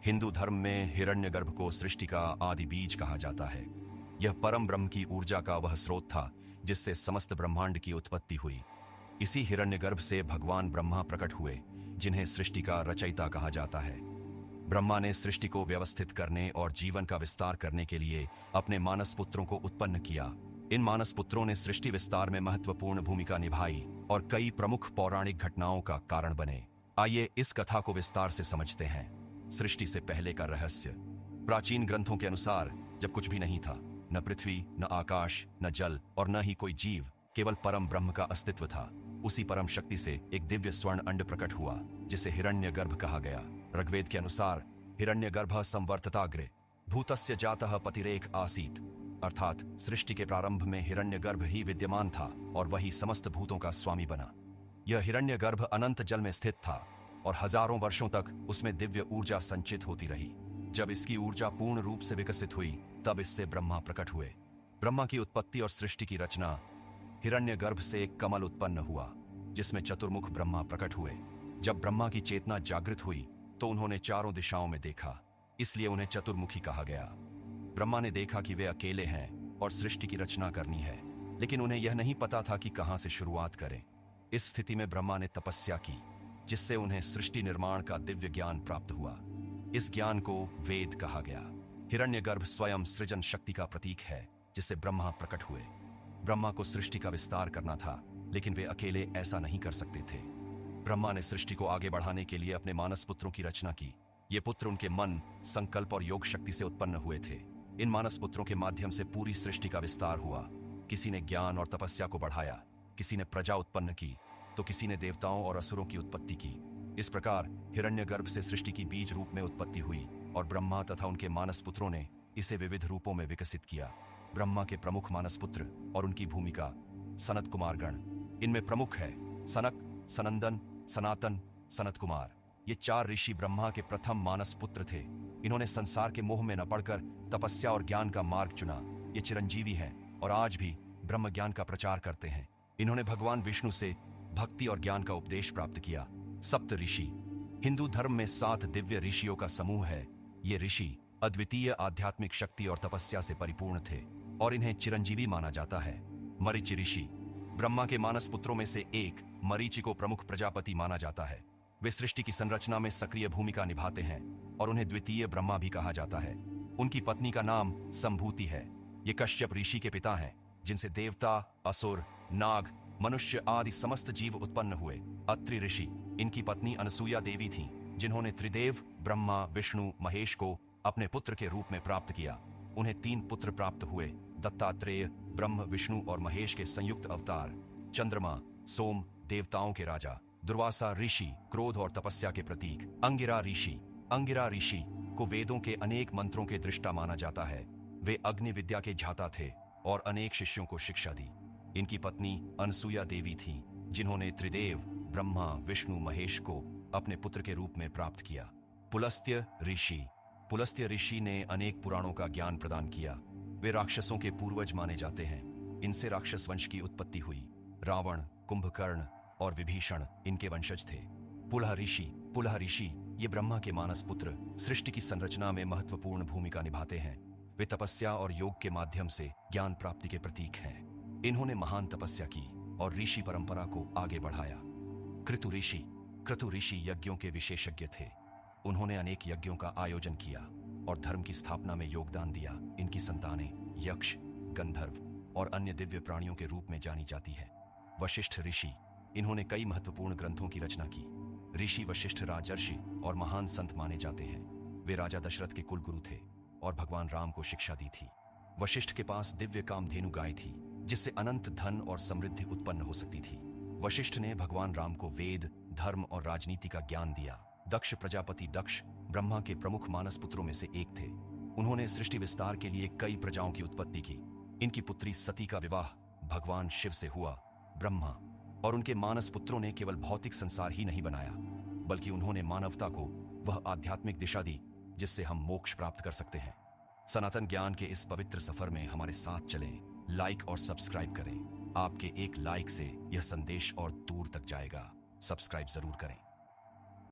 हिंदू धर्म में हिरण्यगर्भ को सृष्टि का आदि बीज कहा जाता है। यह परम ब्रह्म की ऊर्जा का वह स्रोत था जिससे समस्त ब्रह्मांड की उत्पत्ति हुई। इसी हिरण्यगर्भ से भगवान ब्रह्मा प्रकट हुए, जिन्हें सृष्टि का रचयिता कहा जाता है। ब्रह्मा ने सृष्टि को व्यवस्थित करने और जीवन का विस्तार करने के लिए अपने मानस पुत्रों को उत्पन्न किया। इन मानस पुत्रों ने सृष्टि विस्तार में महत्वपूर्ण भूमिका निभाई और कई प्रमुख पौराणिक घटनाओं का कारण बने। आइए इस कथा को विस्तार से समझते हैं। सृष्टि से पहले का रहस्य। प्राचीन ग्रंथों के अनुसार जब कुछ भी नहीं था, न पृथ्वी, न आकाश, न जल और न ही कोई जीव, केवल परम ब्रह्म का अस्तित्व था। उसी परम शक्ति से एक दिव्य स्वर्ण अंड प्रकट हुआ, जिसे हिरण्यगर्भ कहा गया। ऋग्वेद के अनुसार हिरण्यगर्भ संवर्तताग्रे भूतस्य जातः पतिरेक आसीत, अर्थात सृष्टि के प्रारंभ में हिरण्यगर्भ ही विद्यमान था और वही समस्त भूतों का स्वामी बना। यह हिरण्यगर्भ अनंत जल में स्थित था और हजारों वर्षों तक उसमें दिव्य ऊर्जा संचित होती रही। जब इसकी ऊर्जा पूर्ण रूप से विकसित हुई, तब इससे ब्रह्मा प्रकट हुए। ब्रह्मा की उत्पत्ति और सृष्टि की रचना। हिरण्यगर्भ से एक कमल उत्पन्न हुआ, जिसमें चतुर्मुख ब्रह्मा प्रकट हुए। जब ब्रह्मा की चेतना जागृत हुई, तो उन्होंने चारों दिशाओं में देखा, इसलिए उन्हें चतुर्मुखी कहा गया। ब्रह्मा ने देखा कि वे अकेले हैं और सृष्टि की रचना करनी है, लेकिन उन्हें यह नहीं पता था कि कहां से शुरुआत करें। इस स्थिति में ब्रह्मा ने तपस्या की, जिससे उन्हें सृष्टि निर्माण का दिव्य ज्ञान प्राप्त हुआ। इस ज्ञान को वेद कहा गया। हिरण्यगर्भ स्वयं सृजन शक्ति का प्रतीक है, जिससे ब्रह्मा प्रकट हुए। ब्रह्मा को सृष्टि का विस्तार करना था, लेकिन वे अकेले ऐसा नहीं कर सकते थे। ब्रह्मा ने सृष्टि को आगे बढ़ाने के लिए अपने मानस पुत्रों की रचना की। ये पुत्र उनके मन, संकल्प और योग शक्ति से उत्पन्न हुए थे। इन मानस पुत्रों के माध्यम से पूरी सृष्टि का विस्तार हुआ। किसी ने ज्ञान और तपस्या को बढ़ाया, किसी ने प्रजा उत्पन्न की, तो किसी ने देवताओं और असुरों की उत्पत्ति की। इस प्रकार हिरण्यगर्भ से सृष्टि की बीज रूप में उत्पत्ति हुई और ब्रह्मा तथा उनके मानस पुत्रों ने इसे विविध रूपों में विकसित किया। ब्रह्मा के प्रमुख मानस पुत्र और उनकी भूमिका। सनत कुमार गण। इनमें प्रमुख है सनक, सनंदन, सनातन, सनत कुमार। ये चार ऋषि ब्रह्मा के प्रथम मानस पुत्र थे। इन्होंने संसार के मोह में न पड़कर तपस्या और ज्ञान का मार्ग चुना। ये चिरंजीवी हैं और आज भी ब्रह्म ज्ञान का प्रचार करते हैं। इन्होंने भगवान विष्णु से भक्ति और ज्ञान का उपदेश प्राप्त किया। सप्त ऋषि। हिंदू धर्म में 7 दिव्य ऋषियों का समूह है। ये ऋषि अद्वितीय आध्यात्मिक शक्ति और तपस्या से परिपूर्ण थे और इन्हें चिरंजीवी माना जाता है। मरीचि ऋषि। ब्रह्मा के मानस पुत्रों में से एक मरीचि को प्रमुख प्रजापति माना जाता है। वे सृष्टि की संरचना में सक्रिय भूमिका निभाते हैं और उन्हें द्वितीय ब्रह्मा भी कहा जाता है। उनकी पत्नी का नाम संभूति है। ये कश्यप ऋषि के पिता हैं, जिनसे देवता, असुर, नाग, मनुष्य आदि समस्त जीव उत्पन्न हुए। अत्रि ऋषि। इनकी पत्नी अनसुया देवी थीं, जिन्होंने त्रिदेव ब्रह्मा, विष्णु, महेश को अपने पुत्र के रूप में प्राप्त किया। उन्हें 3 पुत्र प्राप्त हुए, दत्तात्रेय, ब्रह्म, विष्णु और महेश के संयुक्त अवतार। चंद्रमा, सोम, देवताओं के राजा। दुर्वासा ऋषि, क्रोध और तपस्या के प्रतीक। अंगिरा ऋषि। अंगिरा ऋषि को वेदों के अनेक मंत्रों के दृष्टा माना जाता है। वे अग्नि विद्या के झाता थे और अनेक शिष्यों को शिक्षा दी। इनकी पत्नी अनसुया देवी थीं, जिन्होंने त्रिदेव ब्रह्मा, विष्णु, महेश को अपने पुत्र के रूप में प्राप्त किया। पुलस्त्य ऋषि। पुलस्त्य ऋषि ने अनेक पुराणों का ज्ञान प्रदान किया। वे राक्षसों के पूर्वज माने जाते हैं। इनसे राक्षस वंश की उत्पत्ति हुई। रावण, कुंभकर्ण और विभीषण इनके वंशज थे। पुलह ऋषि। पुलह ऋषि ये ब्रह्मा के मानस पुत्र सृष्टि की संरचना में महत्वपूर्ण भूमिका निभाते हैं। वे तपस्या और योग के माध्यम से ज्ञान प्राप्ति के प्रतीक हैं। इन्होंने महान तपस्या की और ऋषि परंपरा को आगे बढ़ाया। कृतु ऋषि। कृतु ऋषि यज्ञों के विशेषज्ञ थे। उन्होंने अनेक यज्ञों का आयोजन किया और धर्म की स्थापना में योगदान दिया। इनकी संतानें यक्ष, गंधर्व और अन्य दिव्य प्राणियों के रूप में जानी जाती है। वशिष्ठ ऋषि। इन्होंने कई महत्वपूर्ण ग्रंथों की रचना की। ऋषि वशिष्ठ राजर्षि और महान संत माने जाते हैं। वे राजा दशरथ के कुलगुरु थे और भगवान राम को शिक्षा दी थी। वशिष्ठ के पास दिव्य कामधेनु गाय थी, जिससे अनंत धन और समृद्धि उत्पन्न हो सकती थी। वशिष्ठ ने भगवान राम को वेद, धर्म और राजनीति का ज्ञान दिया। दक्ष प्रजापति। दक्ष ब्रह्मा के प्रमुख मानस पुत्रों में से एक थे। उन्होंने सृष्टि विस्तार के लिए कई प्रजाओं की उत्पत्ति की। इनकी पुत्री सती का विवाह भगवान शिव से हुआ। ब्रह्मा और उनके मानस पुत्रों ने केवल भौतिक संसार ही नहीं बनाया, बल्कि उन्होंने मानवता को वह आध्यात्मिक दिशा दी जिससे हम मोक्ष प्राप्त कर सकते हैं। सनातन ज्ञान के इस पवित्र सफर में हमारे साथ चलें। लाइक और सब्सक्राइब करें। आपके एक लाइक से यह संदेश और दूर तक जाएगा। सब्सक्राइब जरूर करें।